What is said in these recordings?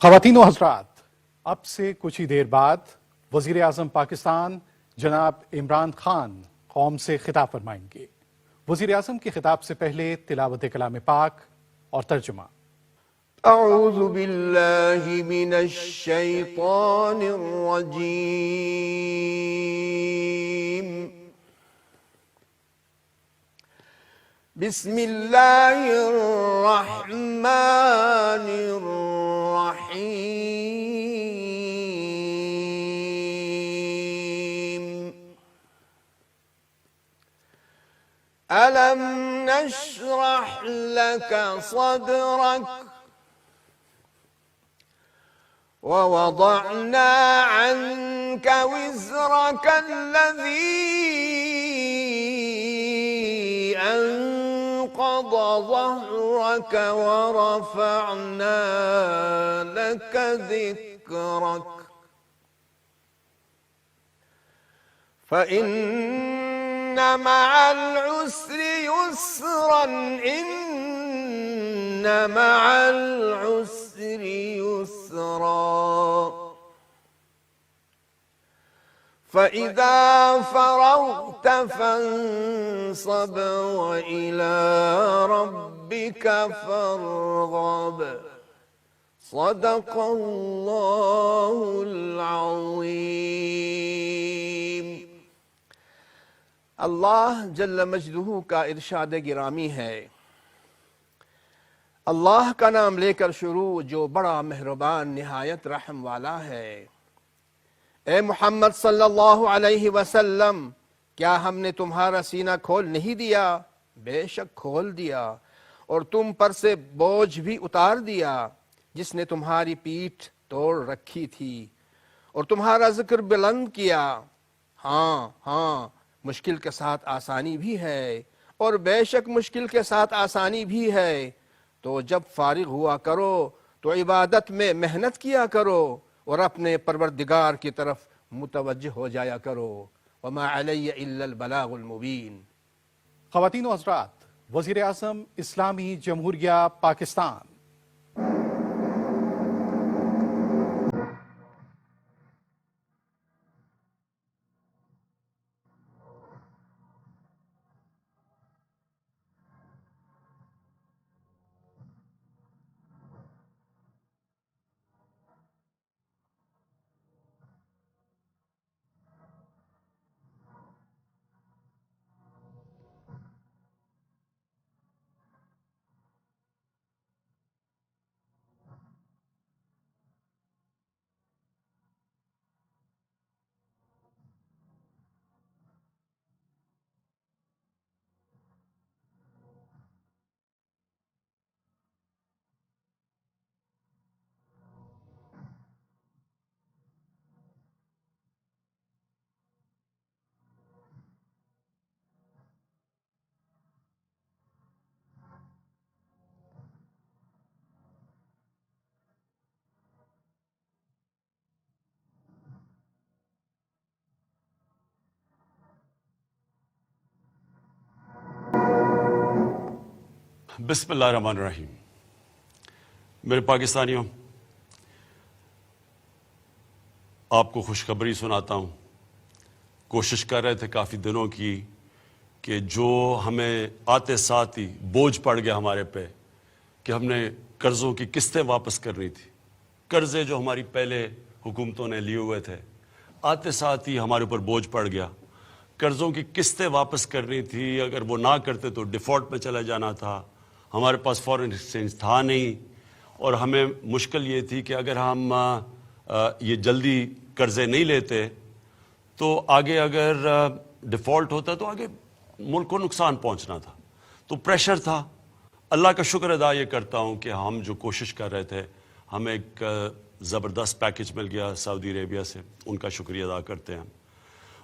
خواتین و حضرات، اب سے کچھ ہی دیر بعد وزیر اعظم پاکستان جناب عمران خان قوم سے خطاب فرمائیں گے۔ وزیر اعظم کے خطاب سے پہلے تلاوت کلام پاک اور ترجمہ۔ اعوذ باللہ من الشیطان الرجیم، بسم اللہ الرحمن الرحیم۔ ألم نشرح لك صدرك ووضعنا عنك وزرك الذي أنقض ظهرك ورفعنا لك ذكرك فإن مع العسر يسرا إن مع العسر يسرا فإذا فرغت فانصب وإلى ربك فارغب صدق الله العظيم۔ اللہ جل مجدہ کا ارشاد گرامی ہے، اللہ کا نام لے کر شروع جو بڑا مہربان نہایت رحم والا ہے۔ اے محمد صلی اللہ علیہ وسلم، کیا ہم نے تمہارا سینہ کھول نہیں دیا؟ بے شک کھول دیا، اور تم پر سے بوجھ بھی اتار دیا جس نے تمہاری پیٹھ توڑ رکھی تھی، اور تمہارا ذکر بلند کیا۔ ہاں مشکل کے ساتھ آسانی بھی ہے، اور بے شک مشکل کے ساتھ آسانی بھی ہے۔ تو جب فارغ ہوا کرو تو عبادت میں محنت کیا کرو، اور اپنے پروردگار کی طرف متوجہ ہو جایا کرو۔ وما علی الا البلاغ المبین۔ خواتین و حضرات، وزیر اعظم اسلامی جمہوریہ پاکستان۔ بسم اللہ الرحمن الرحیم۔ میرے پاکستانیوں، آپ کو خوشخبری سناتا ہوں۔ کوشش کر رہے تھے کافی دنوں کی کہ جو ہمیں آتے ساتھ ہی بوجھ پڑ گیا ہمارے پہ کہ ہم نے قرضوں کی قسطیں واپس کرنی تھی۔ قرضے جو ہماری پہلے حکومتوں نے لیے ہوئے تھے، آتے ساتھ ہی ہمارے اوپر بوجھ پڑ گیا۔ قرضوں کی قسطیں واپس کرنی تھی، اگر وہ نہ کرتے تو ڈیفالٹ میں چلا جانا تھا۔ ہمارے پاس فورن ایکسچینج تھا نہیں، اور ہمیں مشکل یہ تھی کہ اگر ہم یہ جلدی قرضے نہیں لیتے تو آگے اگر ڈیفالٹ ہوتا تو آگے ملک کو نقصان پہنچنا تھا۔ تو پریشر تھا۔ اللہ کا شکر ادا یہ کرتا ہوں کہ ہم جو کوشش کر رہے تھے، ہمیں ایک زبردست پیکج مل گیا سعودی عربیہ سے، ان کا شکریہ ادا کرتے ہیں،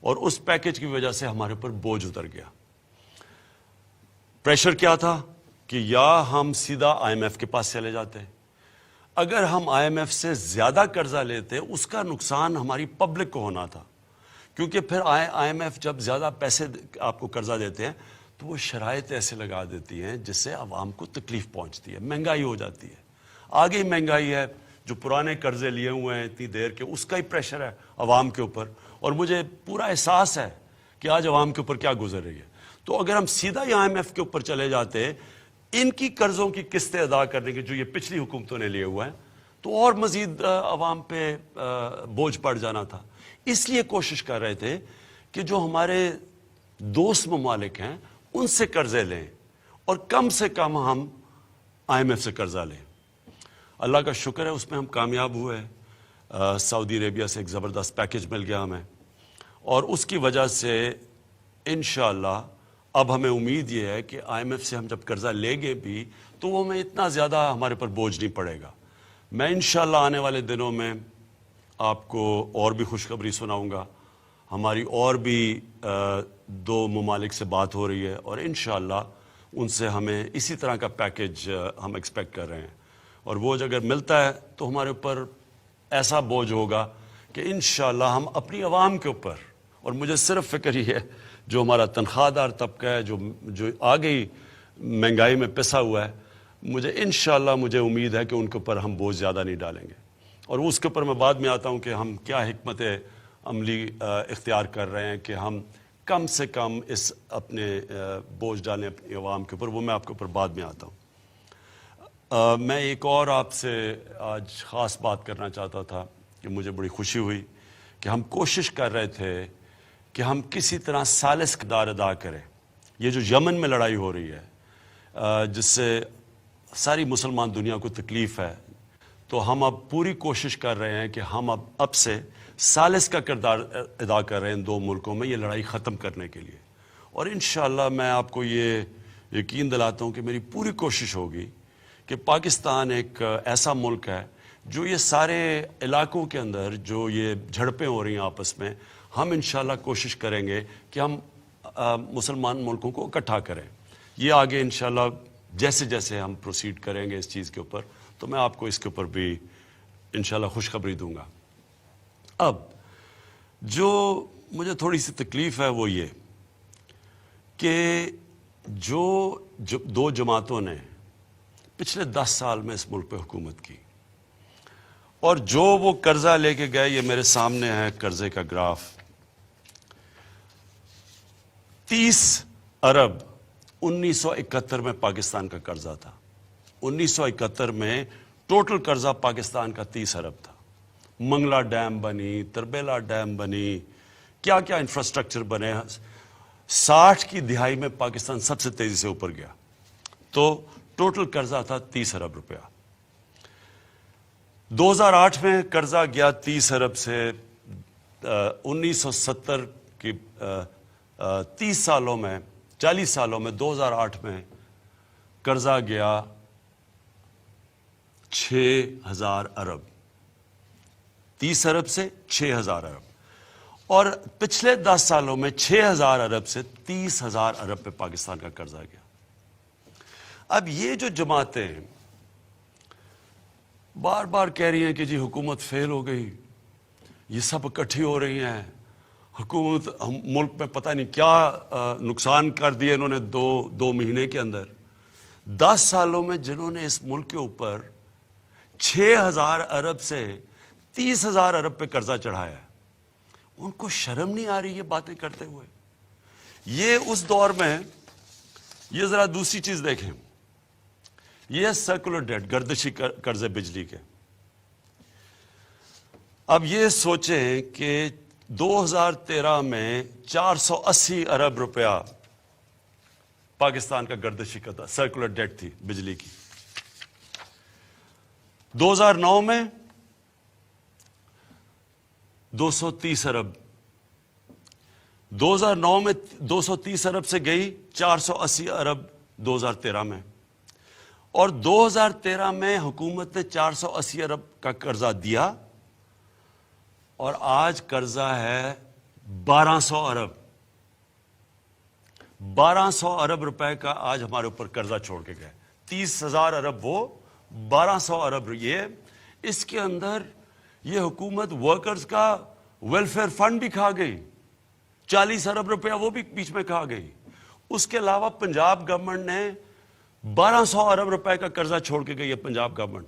اور اس پیکج کی وجہ سے ہمارے اوپر بوجھ اتر گیا۔ پریشر کیا تھا کہ یا ہم سیدھا آئی ایم ایف کے پاس چلے جاتے، اگر ہم آئی ایم ایف سے زیادہ قرضہ لیتے اس کا نقصان ہماری پبلک کو ہونا تھا، کیونکہ پھر آئی ایم ایف جب زیادہ پیسے آپ کو قرضہ دیتے ہیں تو وہ شرائط ایسے لگا دیتی ہیں جس سے عوام کو تکلیف پہنچتی ہے، مہنگائی ہو جاتی ہے، آگے مہنگائی ہے، جو پرانے قرضے لیے ہوئے ہیں اتنی دیر کے، اس کا ہی پریشر ہے عوام کے اوپر، اور مجھے پورا احساس ہے کہ آج عوام کے اوپر کیا گزر رہی ہے۔ تو اگر ہم سیدھا ہی IMF کے اوپر چلے جاتے ان کی قرضوں کی قسطیں ادا کرنے کی جو یہ پچھلی حکومتوں نے لیے ہوئے ہیں، تو اور مزید عوام پہ بوجھ پڑ جانا تھا۔ اس لیے کوشش کر رہے تھے کہ جو ہمارے دوست ممالک ہیں ان سے قرضے لیں اور کم سے کم ہم IMF سے قرضہ لیں۔ اللہ کا شکر ہے اس میں ہم کامیاب ہوئے۔ سعودی عربیہ سے ایک زبردست پیکج مل گیا ہمیں، اور اس کی وجہ سے انشاءاللہ اب ہمیں امید یہ ہے کہ IMF سے ہم جب قرضہ لیں گے بھی تو وہ ہمیں اتنا زیادہ ہمارے پر بوجھ نہیں پڑے گا۔ میں انشاءاللہ آنے والے دنوں میں آپ کو اور بھی خوشخبری سناؤں گا۔ ہماری اور بھی 2 ممالک سے بات ہو رہی ہے، اور انشاءاللہ ان سے ہمیں اسی طرح کا پیکج ہم ایکسپیکٹ کر رہے ہیں، اور وہ اگر ملتا ہے تو ہمارے اوپر ایسا بوجھ ہوگا کہ انشاءاللہ ہم اپنی عوام کے اوپر، اور مجھے صرف فکر ہی ہے جو ہمارا تنخواہ دار طبقہ ہے جو آگے ہی مہنگائی میں پسا ہوا ہے، مجھے امید ہے کہ ان کے اوپر ہم بوجھ زیادہ نہیں ڈالیں گے۔ اور اس کے اوپر میں بعد میں آتا ہوں کہ ہم کیا حکمت عملی اختیار کر رہے ہیں کہ ہم کم سے کم اس اپنے بوجھ ڈالیں اپنی عوام کے اوپر، وہ میں آپ کے اوپر بعد میں آتا ہوں۔ میں ایک اور آپ سے آج خاص بات کرنا چاہتا تھا کہ مجھے بڑی خوشی ہوئی کہ ہم کوشش کر رہے تھے کہ ہم کسی طرح ثالث کردار ادا کریں۔ یہ جو یمن میں لڑائی ہو رہی ہے جس سے ساری مسلمان دنیا کو تکلیف ہے، تو ہم اب پوری کوشش کر رہے ہیں کہ ہم اب سے ثالث کا کردار ادا کر رہے ہیں ان 2 ملکوں میں یہ لڑائی ختم کرنے کے لیے۔ اور انشاءاللہ میں آپ کو یہ یقین دلاتا ہوں کہ میری پوری کوشش ہوگی کہ پاکستان ایک ایسا ملک ہے جو یہ سارے علاقوں کے اندر جو یہ جھڑپیں ہو رہی ہیں آپس میں، ہم انشاءاللہ کوشش کریں گے کہ ہم مسلمان ملکوں کو اکٹھا کریں۔ یہ آگے انشاءاللہ جیسے جیسے ہم پروسیڈ کریں گے اس چیز کے اوپر تو میں آپ کو اس کے اوپر بھی انشاءاللہ خوشخبری دوں گا۔ اب جو مجھے تھوڑی سی تکلیف ہے وہ یہ کہ جو 2 جماعتوں نے پچھلے 10 سال میں اس ملک پہ حکومت کی، اور جو وہ قرضہ لے کے گئے، یہ میرے سامنے ہے قرضے کا گراف، 30 ارب 1971 میں پاکستان کا قرضہ تھا۔ 1971 میں ٹوٹل قرضہ پاکستان کا 30 ارب تھا۔ منگلا ڈیم بنی، تربیلا ڈیم بنی، کیا کیا انفراسٹرکچر بنے۔ 60 کی دہائی میں پاکستان سب سے تیزی سے اوپر گیا، تو ٹوٹل قرضہ تھا 30 ارب روپیہ۔ 2008 میں قرضہ گیا 30 ارب سے 1970 کی 30 سالوں میں 40 سالوں میں 2008 میں قرضہ گیا 6000 ارب، 30 ارب سے 6000 ارب، اور پچھلے 10 سالوں میں 6000 ارب سے 30,000 ارب پہ پاکستان کا قرضہ گیا۔ اب یہ جو جماعتیں بار بار کہہ رہی ہیں کہ جی حکومت فیل ہو گئی، یہ سب اکٹھی ہو رہی ہیں، حکومت ملک میں پتہ نہیں کیا نقصان کر دیا انہوں نے دو مہینے کے اندر۔ 10 سالوں میں جنہوں نے اس ملک کے اوپر 6000 ارب سے 30,000 ارب پہ قرضہ چڑھایا ہے، ان کو شرم نہیں آ رہی یہ باتیں کرتے ہوئے؟ یہ اس دور میں، یہ ذرا دوسری چیز دیکھیں، یہ سرکولر ڈیٹ، گردشی قرضے بجلی کے۔ اب یہ سوچیں کہ 2013 میں 480 ارب روپیہ پاکستان کا گردشی قرضہ سرکولر ڈیٹ تھی بجلی کی۔ 2009 میں 230 ارب، 2009 میں 230 ارب سے گئی 480 ارب 2013 میں، اور 2013 میں حکومت نے 480 ارب کا قرضہ دیا، اور آج قرضہ ہے 1200 ارب۔ 1200 ارب روپے کا آج ہمارے اوپر قرضہ چھوڑ کے گئے۔ 30,000 ارب وہ، 1200 ارب یہ۔ اس کے اندر یہ حکومت ورکرز کا ویلفیئر فنڈ بھی کھا گئی، 40 ارب روپیہ وہ بھی بیچ میں کھا گئی۔ اس کے علاوہ پنجاب گورنمنٹ نے 1200 ارب روپے کا قرضہ چھوڑ کے گئی ہے پنجاب گورنمنٹ۔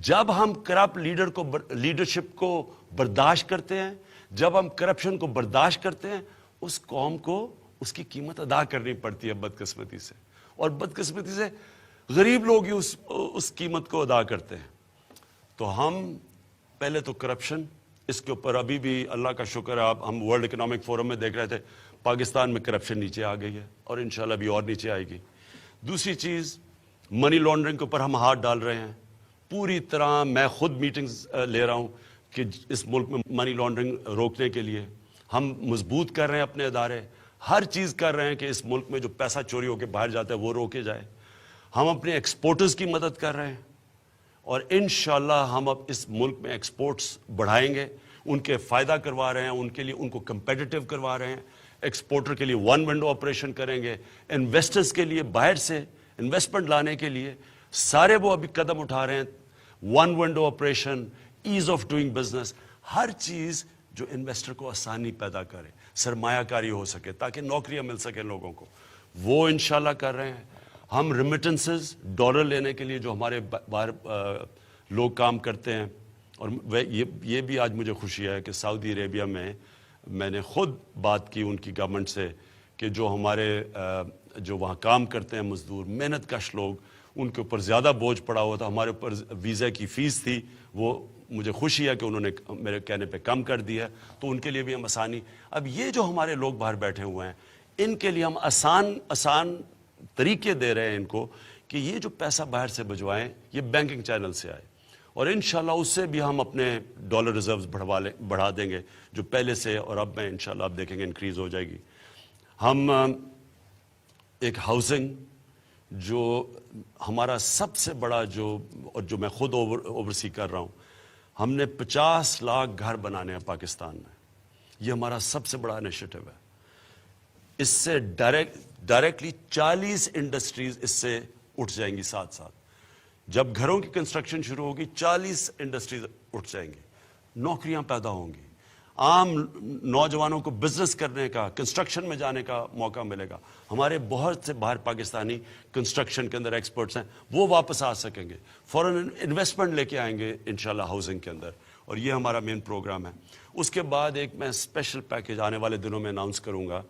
جب ہم کرپٹ لیڈرشپ کو برداشت کرتے ہیں، جب ہم کرپشن کو برداشت کرتے ہیں، اس قوم کو اس کی قیمت ادا کرنی پڑتی ہے بدقسمتی سے، اور بدقسمتی سے غریب لوگ ہی اس قیمت کو ادا کرتے ہیں۔ تو ہم پہلے تو کرپشن، اس کے اوپر ابھی بھی اللہ کا شکر ہے، ہم ورلڈ اکنامک فورم میں دیکھ رہے تھے، پاکستان میں کرپشن نیچے آ گئی ہے اور انشاءاللہ بھی اور نیچے آئے گی۔ دوسری چیز، منی لانڈرنگ کے اوپر ہم ہاتھ ڈال رہے ہیں پوری طرح۔ میں خود میٹنگز لے رہا ہوں کہ اس ملک میں منی لانڈرنگ روکنے کے لیے ہم مضبوط کر رہے ہیں اپنے ادارے، ہر چیز کر رہے ہیں کہ اس ملک میں جو پیسہ چوری ہو کے باہر جاتا ہے وہ روکے جائے۔ ہم اپنے ایکسپورٹرز کی مدد کر رہے ہیں، اور انشاءاللہ ہم اب اس ملک میں ایکسپورٹس بڑھائیں گے، ان کے فائدہ کروا رہے ہیں، ان کے لیے ان کو کمپیٹیٹیو کروا رہے ہیں۔ ایکسپورٹر کے لیے ون ونڈو آپریشن کریں گے، انویسٹرز کے لیے باہر سے انویسٹمنٹ لانے کے لیے سارے وہ ابھی قدم اٹھا رہے ہیں، one window operation, ease of doing business, ہر چیز جو انویسٹر کو آسانی پیدا کرے، سرمایہ کاری ہو سکے تاکہ نوکریاں مل سکیں لوگوں کو، وہ انشاءاللہ کر رہے ہیں۔ ہم ریمیٹنسز ڈالر لینے کے لیے جو ہمارے باہر لوگ کام کرتے ہیں، اور یہ بھی آج مجھے خوشی ہے کہ سعودی عربیہ میں نے خود بات کی ان کی گورنمنٹ سے کہ جو ہمارے جو وہاں کام کرتے ہیں مزدور، محنت کش لوگ، ان کے اوپر زیادہ بوجھ پڑا ہوا تھا، ہمارے اوپر ویزا کی فیس تھی، وہ مجھے خوشی ہے کہ انہوں نے میرے کہنے پہ کم کر دیا، تو ان کے لیے بھی ہم آسانی۔ اب یہ جو ہمارے لوگ باہر بیٹھے ہوئے ہیں، ان کے لیے ہم آسان طریقے دے رہے ہیں ان کو کہ یہ جو پیسہ باہر سے بھجوائیں یہ بینکنگ چینل سے آئے، اور انشاءاللہ اس سے بھی ہم اپنے ڈالر ریزروز بڑھا دیں گے جو پہلے سے، اور اب میں انشاءاللہ آپ دیکھیں گے انکریز ہو جائے گی۔ ہم ایک ہاؤسنگ جو ہمارا سب سے بڑا اور جو میں خود اوورسی کر رہا ہوں، ہم نے 50 لاکھ گھر بنانے ہیں پاکستان میں، یہ ہمارا سب سے بڑا انیشیٹو ہے۔ اس سے ڈائریکٹلی 40 انڈسٹریز اس سے اٹھ جائیں گی ساتھ ساتھ۔ جب گھروں کی کنسٹرکشن شروع ہوگی 40 انڈسٹریز اٹھ جائیں گی، نوکریاں پیدا ہوں گی، عام نوجوانوں کو بزنس کرنے کا، کنسٹرکشن میں جانے کا موقع ملے گا۔ ہمارے بہت سے باہر پاکستانی کنسٹرکشن کے اندر ایکسپرٹس ہیں، وہ واپس آ سکیں گے، فورن انویسٹمنٹ لے کے آئیں گے انشاءاللہ ہاؤسنگ کے اندر، اور یہ ہمارا مین پروگرام ہے۔ اس کے بعد ایک میں اسپیشل پیکیج آنے والے دنوں میں اناؤنس کروں گا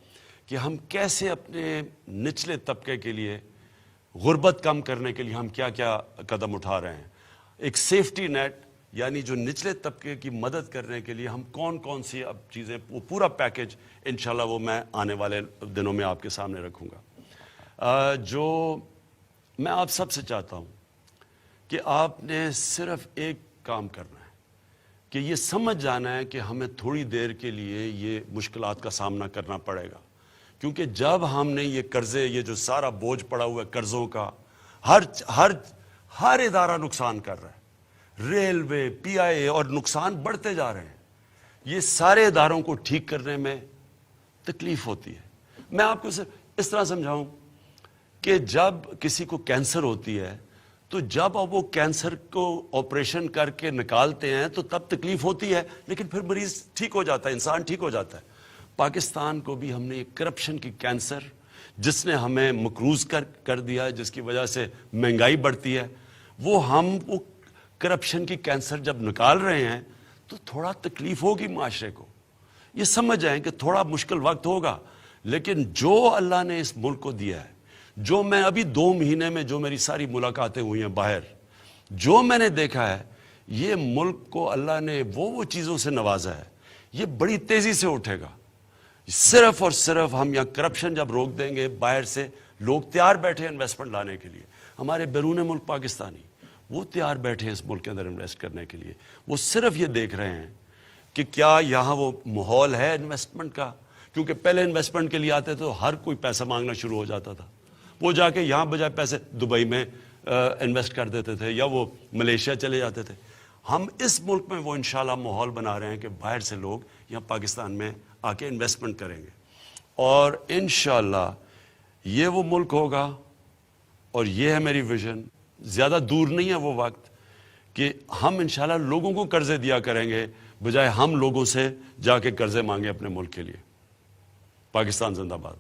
کہ ہم کیسے اپنے نچلے طبقے کے لیے، غربت کم کرنے کے لیے ہم کیا کیا قدم اٹھا رہے ہیں۔ ایک سیفٹی نیٹ، یعنی جو نچلے طبقے کی مدد کرنے کے لیے ہم کون سی اب چیزیں، وہ پورا پیکیج انشاءاللہ وہ میں آنے والے دنوں میں آپ کے سامنے رکھوں گا۔ جو میں آپ سب سے چاہتا ہوں کہ آپ نے صرف ایک کام کرنا ہے کہ یہ سمجھ جانا ہے کہ ہمیں تھوڑی دیر کے لیے یہ مشکلات کا سامنا کرنا پڑے گا، کیونکہ جب ہم نے یہ قرضے، یہ جو سارا بوجھ پڑا ہوا ہے قرضوں کا، ہر ادارہ نقصان کر رہا ہے، ریلوے، پی آئی اے، اور نقصان بڑھتے جا رہے ہیں۔ یہ سارے اداروں کو ٹھیک کرنے میں تکلیف ہوتی ہے۔ میں آپ کو اس طرح سمجھاؤں کہ جب کسی کو کینسر ہوتی ہے تو جب اب وہ کینسر کو آپریشن کر کے نکالتے ہیں تو تب تکلیف ہوتی ہے، لیکن پھر مریض ٹھیک ہو جاتا ہے، انسان ٹھیک ہو جاتا ہے۔ پاکستان کو بھی ہم نے کرپشن کی کینسر جس نے ہمیں مقروض کر دیا ہے، جس کی وجہ سے مہنگائی بڑھتی ہے، وہ کرپشن کی کینسر جب نکال رہے ہیں تو تھوڑا تکلیف ہوگی معاشرے کو۔ یہ سمجھ جائیں کہ تھوڑا مشکل وقت ہوگا، لیکن جو اللہ نے اس ملک کو دیا ہے، جو میں ابھی 2 مہینے میں جو میری ساری ملاقاتیں ہوئی ہیں باہر، جو میں نے دیکھا ہے، یہ ملک کو اللہ نے وہ چیزوں سے نوازا ہے، یہ بڑی تیزی سے اٹھے گا۔ صرف اور صرف ہم یہاں کرپشن جب روک دیں گے، باہر سے لوگ تیار بیٹھے ہیں انویسٹمنٹ لانے کے لیے، ہمارے بیرون ملک پاکستانی وہ تیار بیٹھے ہیں اس ملک کے اندر انویسٹ کرنے کے لیے۔ وہ صرف یہ دیکھ رہے ہیں کہ کیا یہاں وہ ماحول ہے انویسٹمنٹ کا، کیونکہ پہلے انویسٹمنٹ کے لیے آتے تو ہر کوئی پیسہ مانگنا شروع ہو جاتا تھا، وہ جا کے یہاں بجائے پیسے دبئی میں انویسٹ کر دیتے تھے یا وہ ملیشیا چلے جاتے تھے۔ ہم اس ملک میں وہ انشاءاللہ ماحول بنا رہے ہیں کہ باہر سے لوگ یہاں پاکستان میں آ کے انویسٹمنٹ کریں گے، اور انشاءاللہ یہ وہ ملک ہوگا، اور یہ ہے میری ویژن۔ زیادہ دور نہیں ہے وہ وقت کہ ہم انشاءاللہ لوگوں کو قرضے دیا کریں گے بجائے ہم لوگوں سے جا کے قرضے مانگے اپنے ملک کے لیے۔ پاکستان زندہ باد۔